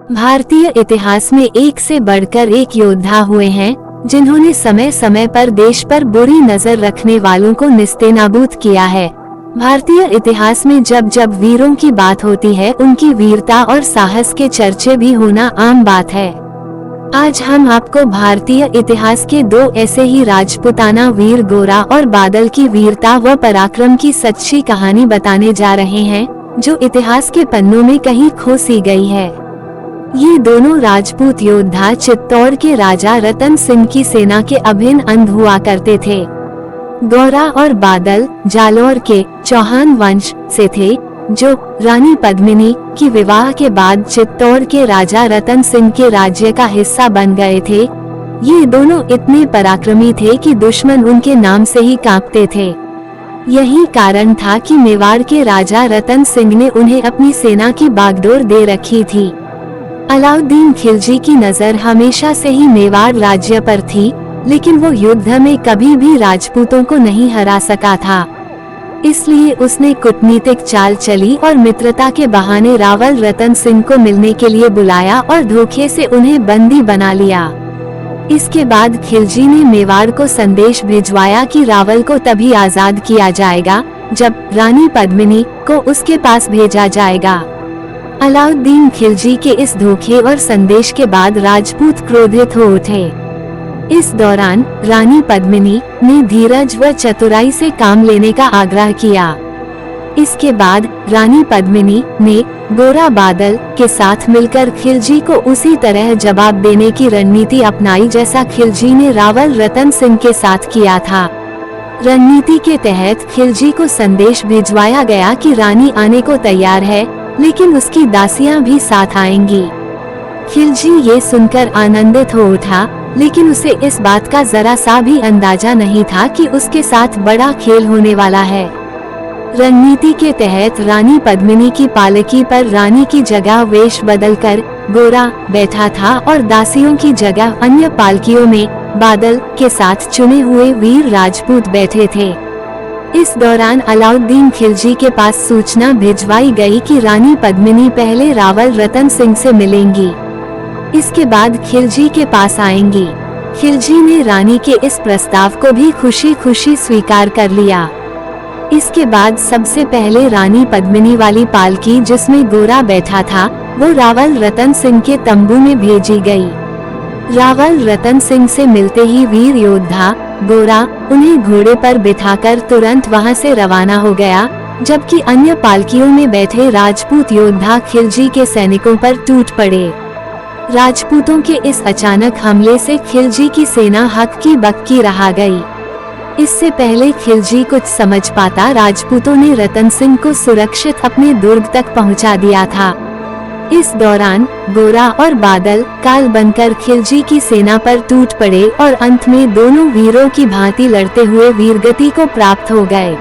भारतीय इतिहास में एक से बढ़कर एक योद्धा हुए हैं जिन्होंने समय समय पर देश पर बुरी नजर रखने वालों को निस्तेनाबूद किया है। भारतीय इतिहास में जब जब वीरों की बात होती है, उनकी वीरता और साहस के चर्चे भी होना आम बात है। आज हम आपको भारतीय इतिहास के दो ऐसे ही राजपूताना वीर गोरा और बादल की वीरता व पराक्रम की सच्ची कहानी बताने जा रहे हैं, जो इतिहास के पन्नों में कहीं खो सी गई है। ये दोनों राजपूत योद्धा चित्तौड़ के राजा रतन सिंह की सेना के अभिन्न अंग हुआ करते थे। गोरा और बादल जालौर के चौहान वंश से थे, जो रानी पद्मिनी की विवाह के बाद चित्तौड़ के राजा रतन सिंह के राज्य का हिस्सा बन गए थे। ये दोनों इतने पराक्रमी थे कि दुश्मन उनके नाम से ही कांपते थे। यही कारण था कि मेवाड़ के राजा रतन सिंह ने उन्हें अपनी सेना की बागडोर दे रखी थी। अलाउद्दीन खिलजी की नजर हमेशा से ही मेवाड़ राज्य पर थी, लेकिन वो युद्ध में कभी भी राजपूतों को नहीं हरा सका था। इसलिए उसने कूटनीतिक चाल चली और मित्रता के बहाने रावल रतन सिंह को मिलने के लिए बुलाया और धोखे से उन्हें बंदी बना लिया। इसके बाद खिलजी ने मेवाड़ को संदेश भिजवाया कि रावल को तभी आजाद किया जाएगा जब रानी पद्मिनी को उसके पास भेजा जाएगा। अलाउद्दीन खिलजी के इस धोखे और संदेश के बाद राजपूत क्रोधित हो उठे। इस दौरान रानी पद्मिनी ने धीरज व चतुराई से काम लेने का आग्रह किया। इसके बाद रानी पद्मिनी ने गोरा बादल के साथ मिलकर खिलजी को उसी तरह जवाब देने की रणनीति अपनाई जैसा खिलजी ने रावल रतन सिंह के साथ किया था। रणनीति के तहत खिलजी को संदेश भिजवाया गया कि रानी आने को तैयार है, लेकिन उसकी दासियां भी साथ आएंगी। खिलजी ये सुनकर आनंदित हो उठा, लेकिन उसे इस बात का जरा सा भी अंदाजा नहीं था कि उसके साथ बड़ा खेल होने वाला है। रणनीति के तहत रानी पद्मिनी की पालकी पर रानी की जगह वेश बदलकर गोरा बैठा था और दासियों की जगह अन्य पालकियों में बादल के साथ चुने हुए वीर राजपूत बैठे थे। इस दौरान अलाउद्दीन खिलजी के पास सूचना भिजवाई गई कि रानी पद्मिनी पहले रावल रतन सिंह से मिलेंगी, इसके बाद खिलजी के पास आएंगी। खिलजी ने रानी के इस प्रस्ताव को भी खुशी खुशी स्वीकार कर लिया। इसके बाद सबसे पहले रानी पद्मिनी वाली पालकी जिसमें गोरा बैठा था, वो रावल रतन सिंह के तंबू में भेजी गई। रावल रतन सिंह से मिलते ही वीर योद्धा गोरा उन्हें घोड़े पर बिठाकर तुरंत वहां से रवाना हो गया, जबकि अन्य पालकियों में बैठे राजपूत योद्धा खिलजी के सैनिकों पर टूट पड़े। राजपूतों के इस अचानक हमले से खिलजी की सेना हक्की बक्की रहा गई। इससे पहले खिलजी कुछ समझ पाता, राजपूतों ने रतन सिंह को सुरक्षित अपने दुर्ग तक पहुंचा दिया था। इस दौरान गोरा और बादल काल बनकर खिलजी की सेना पर टूट पड़े और अंत में दोनों वीरों की भांति लड़ते हुए वीरगति को प्राप्त हो गए।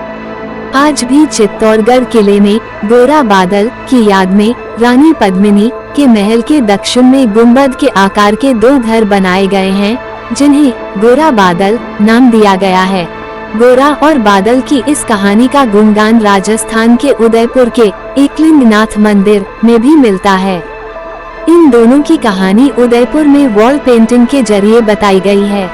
आज भी चित्तौड़गढ़ किले में गोरा बादल की याद में रानी पद्मिनी के महल के दक्षिण में गुंबद के आकार के 2 घर बनाए गए हैं, जिन्हें गोरा बादल नाम दिया गया है। गोरा और बादल की इस कहानी का गुणगान राजस्थान के उदयपुर के एकलिंगनाथ मंदिर में भी मिलता है। इन दोनों की कहानी उदयपुर में वॉल पेंटिंग के जरिए बताई गई है।